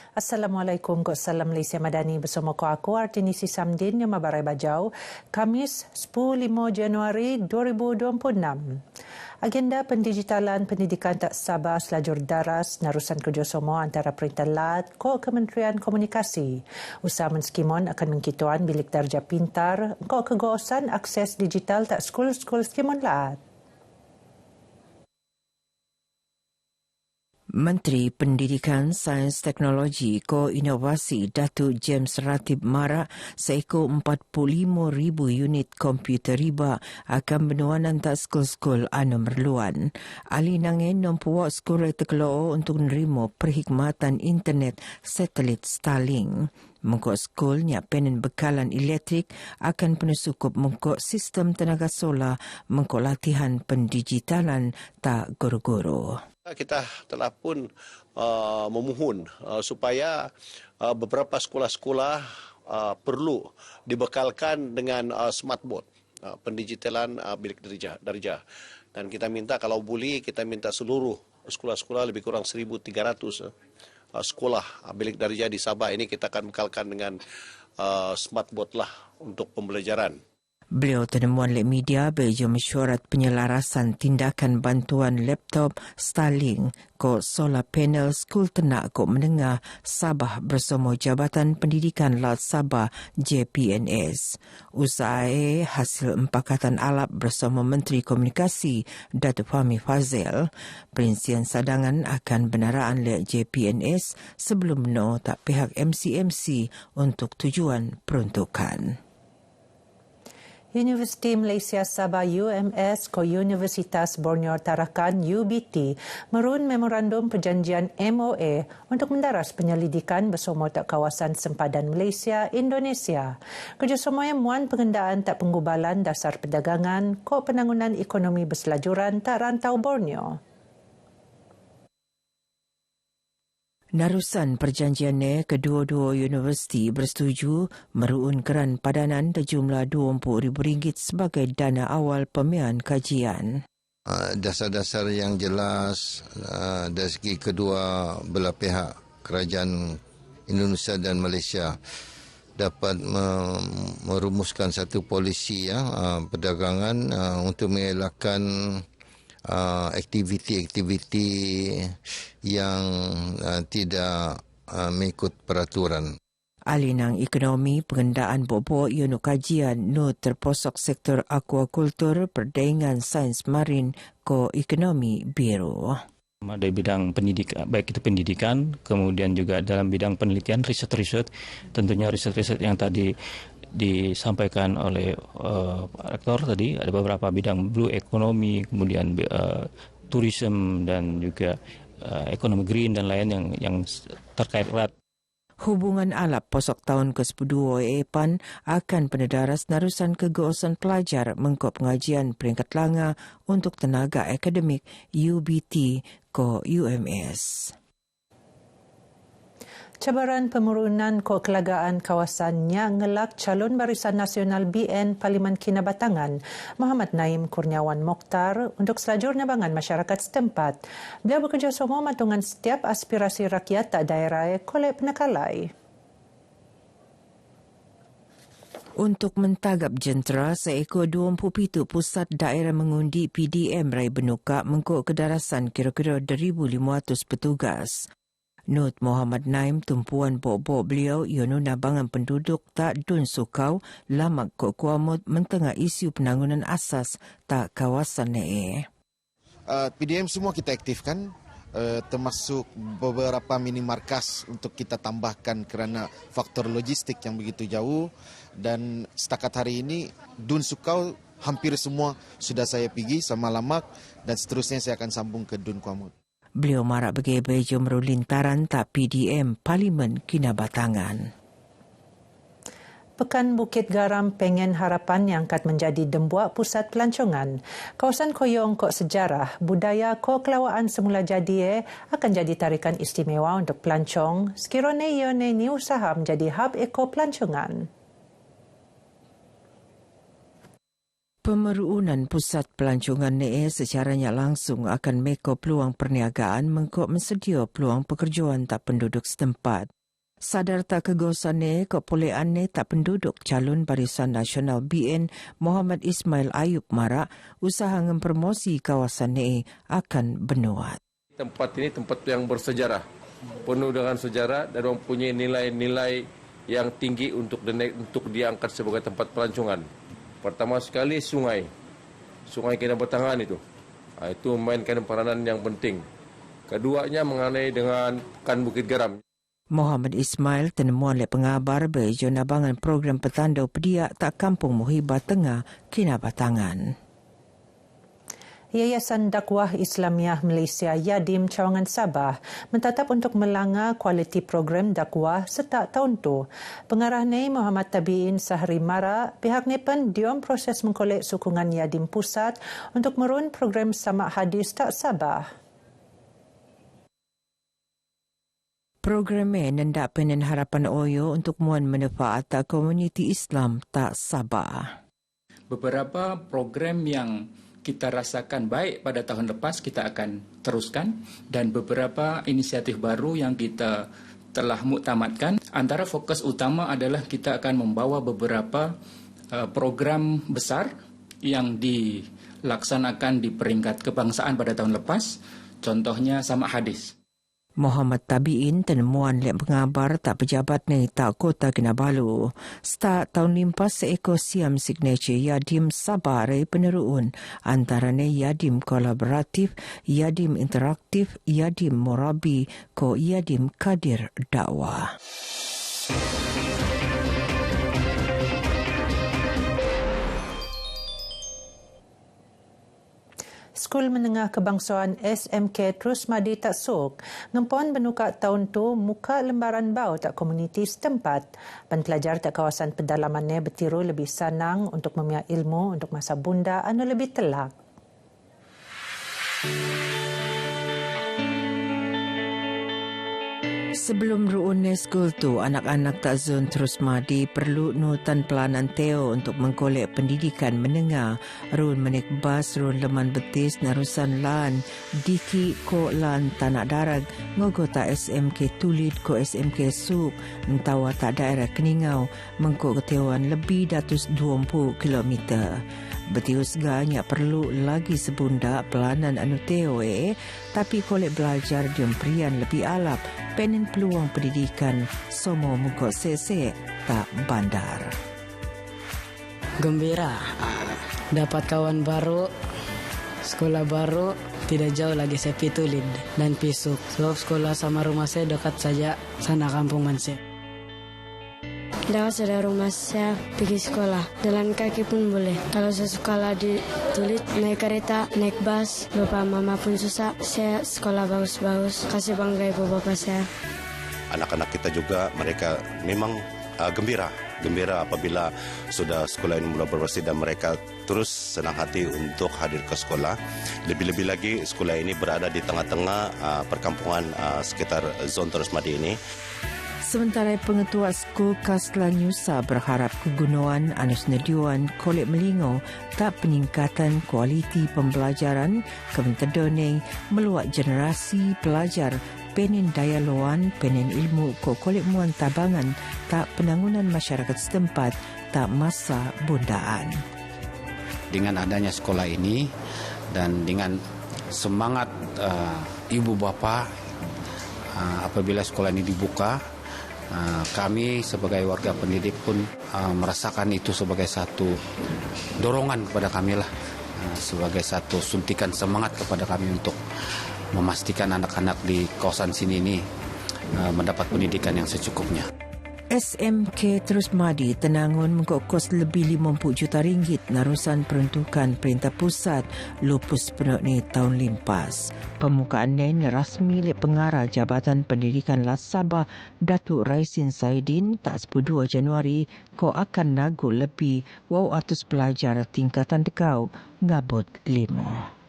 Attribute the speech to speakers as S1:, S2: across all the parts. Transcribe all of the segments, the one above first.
S1: Assalamualaikum, Salam Malaysia Madani bersama aku Artinisi Samdin yang mabarai bajau, Khamis 10 Januari 2026. Agenda pendigitalan pendidikan tak sabar selajur daras narusan kerjasama antara Perintah LAT ko Kementerian Komunikasi. Usaha menskimon akan mengkituan bilik darjah pintar ko kegosan akses digital tak skul-skul skimon LAT.
S2: Menteri Pendidikan, Sains Teknologi ko Inovasi Datuk James Ratib Marak seekor 45,000 unit komputer riba akan benuanan tak skul-skul memerluan. Ali nangin nompuak skul terkelola untuk menerima perkhidmatan internet satelit Starlink. Mengkok skul nyiapin bekalan elektrik akan penuh cukup mengkok sistem tenaga solar mengkok latihan pendigitalan tak goro-goro.
S3: Kita telah pun memohon supaya beberapa sekolah-sekolah perlu dibekalkan dengan smartboard pendigitalan bilik darjah. Dan kita minta kalau boleh kita minta seluruh sekolah-sekolah lebih kurang 1,300 sekolah bilik darjah di Sabah ini kita akan bekalkan dengan smartboard lah untuk pembelajaran.
S2: Beliau tenemuan oleh media bagi mesyuarat penyelarasan tindakan bantuan laptop Starlink ko solar panel skul tenak ko menengah Sabah bersama Jabatan Pendidikan LAT Sabah JPNS. Usaha hasil empakatan alat bersama Menteri Komunikasi Datuk Fahmi Fazil. Perincian sadangan akan benaraan oleh JPNS sebelum tak pihak MCMC untuk tujuan peruntukan.
S1: Universiti Malaysia Sabah UMS ko Universitas Borneo Tarakan UBT merun memorandum perjanjian MOA untuk mendaras penyelidikan bersama tak kawasan sempadan Malaysia Indonesia. Kerjasama yang muan pengendaan tak penggubalan dasar perdagangan ko penangunan ekonomi berselajuran tak rantau Borneo.
S2: Narusan perjanjiannya kedua-dua universiti bersetuju meruun keran padanan berjumlah RM20,000 sebagai dana awal pemian kajian.
S4: Dasar-dasar yang jelas dari segi kedua belah pihak kerajaan Indonesia dan Malaysia dapat merumuskan satu polisi perdagangan untuk mengelakkan aktiviti-aktiviti yang tidak mengikut peraturan.
S2: Alinang ekonomi pengendaan bobok unit kajian terposok sektor aquakultur perdagangan sains marin ko ekonomi biru.
S5: Dari bidang pendidikan, baik itu pendidikan, kemudian juga dalam bidang penelitian, riset-riset, tentunya riset-riset yang tadi disampaikan oleh rektor tadi, ada beberapa bidang blue economy, kemudian tourism dan juga ekonomi green dan lain yang terkait erat.
S2: Hubungan alap posok tahun ke-12 EPAN akan penedaras narusan kegosan pelajar mengkop pengajian peringkat langa untuk tenaga akademik UBT ko UMS.
S1: Cabaran pemurunan ko kelagaan kawasannya ngelak calon Barisan Nasional BN Parlimen Kinabatangan Muhammad Naim Kurniawan Mokhtar untuk selajur nabangan masyarakat setempat. Beliau bekerjasama matungan setiap aspirasi rakyat tak daerah kolek penekalai.
S2: Untuk mentagap jentera, seekor 27 pusat daerah mengundi PDM Rai Benuka mengkok kedarasan kira-kira 1,500 petugas. Nur Muhammad Naim tumpuan bok-bok beliau ianu nabangan penduduk tak dun sukau lamak kok kuamut mentengah isu penangunan asas tak kawasan
S6: PDM semua kita aktifkan, termasuk beberapa mini markas untuk kita tambahkan kerana faktor logistik yang begitu jauh, dan setakat hari ini dun sukau hampir semua sudah saya pergi sama lamak, dan seterusnya saya akan sambung ke dun kuamut.
S2: Beliau marak bagi jumru lintaran tak PDM Parlimen Kinabatangan.
S1: Pekan Bukit Garam Pengen Harapan yang akan menjadi dembuak pusat pelancongan. Kawasan koyong kok sejarah, budaya kok kelawaan semula jadi akan jadi tarikan istimewa untuk pelancong. Sekiranya ione ni usaha menjadi hub eko pelancongan.
S2: Pemeruunan pusat pelancongan secaranya langsung akan meko peluang perniagaan mengkok mensedia peluang pekerjaan tak penduduk setempat. Sadar tak kegosane kepoleane tak penduduk calon Barisan Nasional BN Muhammad Ismail Ayub Marak usaha mempromosi kawasan ini akan benuat.
S7: Tempat ini tempat yang bersejarah, penuh dengan sejarah dan mempunyai nilai-nilai yang tinggi untuk diangkat sebagai tempat pelancongan. Pertama sekali Sungai Kinabatangan itu memainkan peranan yang penting. Keduanya mengenai dengan Kan Bukit Garam.
S2: Muhammad Ismail tenemuan oleh pengabar bejo nabangan program petandau pediak tak Kampung Muhibah Tengah Kinabatangan.
S1: Yayasan Dakwah Islamiah Malaysia Yadim Cawangan Sabah mentatap untuk melanga kualiti program dakwah setak tahun tu. Pengarah ni Muhammad Tabiin Sahri Mara, pihak ni pun diom proses mengkolek sokongan Yadim Pusat untuk merun program Samak Hadis tak Sabah.
S2: Program ini hendak penen harapan OYO untuk muan manfaat komuniti Islam tak Sabah.
S8: Beberapa program yang kita rasakan baik pada tahun lepas kita akan teruskan dan beberapa inisiatif baru yang kita telah muktamadkan. Antara fokus utama adalah kita akan membawa beberapa program besar yang dilaksanakan di peringkat kebangsaan pada tahun lepas. Contohnya Samak Hadis.
S2: Muhammad Tabiin tenemuan lek pengabar tak pejabat ni tak Kota Kinabalu. Start tahun limpas seekor siam signature Yadim Sabare peneruun antaranya Yadim Kolaboratif, Yadim Interaktif, Yadim Morabi ko Yadim Kadir Dakwah.
S1: Skul Menengah Kebangsaan SMK Terusmadi Tak Sok ngempon benukak tahun tu muka lembaran bau tak komuniti setempat. Pelajar tak kawasan pedalamannya bertiru lebih senang untuk memia ilmu untuk masa bunda anu lebih telak.
S2: Sebelum ruunnya skul tu, anak-anak tak zon Terusmadi perlu nutan pelanan Teo untuk mengkolek pendidikan menengah, ruun menik bas, ruun leman betis, narusan lan, diki ko lan tanak darag, ngogota SMK Tulid ko SMK Suk, mentawa tak daerah Keningau, mengkok ketewaan lebih datus 20 kilometer. Betius ganya perlu lagi sebunda pelanan anu Teo tapi kolek belajar diam prian lebih alap, penen peluang pendidikan somo mengkok sese tak bandar.
S9: Gembira, dapat kawan baru, sekolah baru, tidak jauh lagi saya Tulid dan Pisuk. Sebab sekolah sama rumah saya dekat saja, sana kampung Manse.
S10: Dapat dari rumah saya pergi sekolah, jalan kaki pun boleh. Kalau saya sekolah di Tulid, naik kereta, naik bus, bapak mama pun susah. Saya sekolah bagus-bagus, kasih bangga ibu bapak saya.
S11: Anak-anak kita juga mereka memang gembira apabila sudah sekolah ini mulai beroperasi dan mereka terus senang hati untuk hadir ke sekolah. Lebih-lebih lagi sekolah ini berada di tengah-tengah perkampungan sekitar zon Terusmadi ini.
S2: Sementara pengetua skul Kaslan Yusa berharap kegunaan Anus Nadiwan Kolek Melingau tak peningkatan kualiti pembelajaran kementedone meluak generasi pelajar penin daya luan, penin ilmu ko Kolek Muan Tabangan tak penangunan masyarakat setempat tak masa bundaan.
S12: Dengan adanya sekolah ini dan dengan semangat ibu bapa apabila sekolah ini dibuka, kami sebagai warga pendidik pun merasakan itu sebagai satu dorongan kepada kami lah, sebagai satu suntikan semangat kepada kami untuk memastikan anak-anak di kawasan sini ini mendapat pendidikan yang secukupnya.
S2: SMK Terusmadi tenangun mengkos lebih 50 juta ringgit narusan peruntukan Perintah Pusat lupus penuh ni tahun limpas. Pembukaan ni rasmi oleh pengarah Jabatan Pendidikan Las Sabah Datuk Raisin Saidin tak 12 Januari ko akan nagu lebih 200 pelajar tingkatan dekau ngabut 5.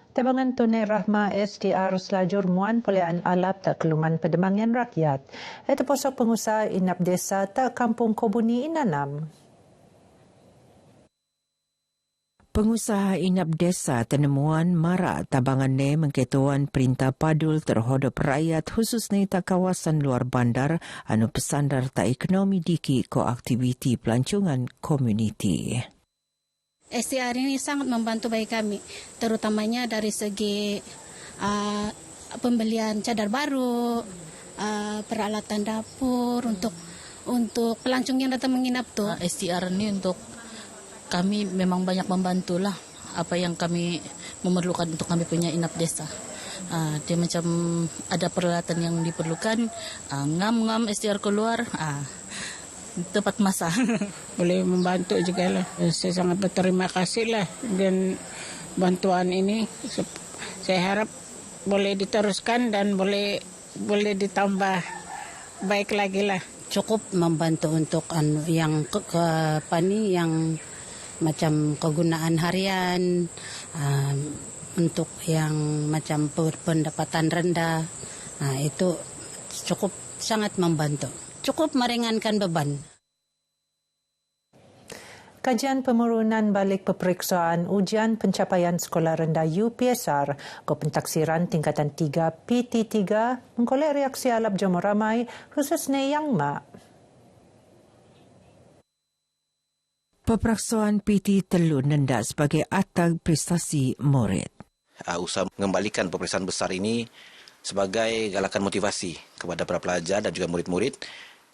S1: Tabangan Tunai Rahmah SDR selajur muan polean alap tak keluman pedemangan rakyat. Itu posok pengusaha inap desa tak kampung Kobuni Inanam.
S2: Pengusaha inap desa Tenemuan Mara Tabangan Ne mengketuan perintah padul terhadap rakyat khususnya tak kawasan luar bandar anu pesandar tak ekonomi diki ko aktiviti pelancongan komuniti.
S13: STR ini sangat membantu bagi kami, terutamanya dari segi pembelian cadar baru, peralatan dapur untuk pelancong yang datang menginap tuh.
S14: STR ini untuk kami memang banyak membantulah apa yang kami memerlukan untuk kami punya inap desa. Dia macam ada peralatan yang diperlukan, ngam STR keluar, tepat masa.
S15: Boleh membantu juga lah. Saya sangat berterima kasih lah dengan bantuan ini. Saya harap boleh diteruskan dan boleh ditambah baik lagi lah.
S14: Cukup membantu untuk yang yang macam kegunaan harian, untuk yang macam pendapatan rendah, itu cukup sangat membantu, cukup meringankan beban.
S1: Kajian pemurunan balik peperiksaan ujian pencapaian sekolah rendah UPSR ke pentaksiran tingkatan 3 PT3 mengkolek reaksi alap jomor ramai khususnya yang mak.
S2: Peperiksaan PT Telu nendak sebagai atag prestasi murid.
S16: Usaha mengembalikan peperiksaan besar ini sebagai galakan motivasi kepada para pelajar dan juga murid-murid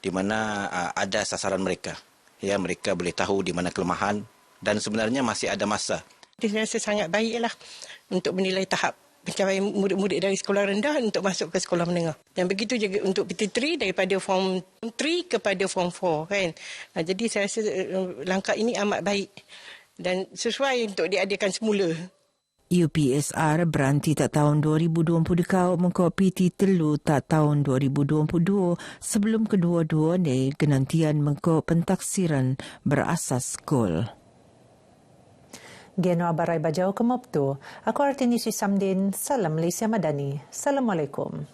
S16: di mana ada sasaran mereka. Ya, mereka boleh tahu di mana kelemahan dan sebenarnya masih ada masa.
S17: Saya rasa sangat baiklah untuk menilai tahap pencapaian murid-murid dari sekolah rendah untuk masuk ke sekolah menengah. Dan begitu juga untuk PT3 daripada form 3 kepada form 4 kan. Jadi saya rasa langkah ini amat baik dan sesuai untuk diadakan semula.
S2: UPSR beranti tak tahun 2020 dekau mengko PT Telu tak tahun 2022 sebelum kedua-dua ni genantian mengko pentaksiran berasas skol.
S1: Geno Abarai Bajau ke Moptu. Aku Artinisi Samdin. Salam Malaysia Madani. Assalamualaikum.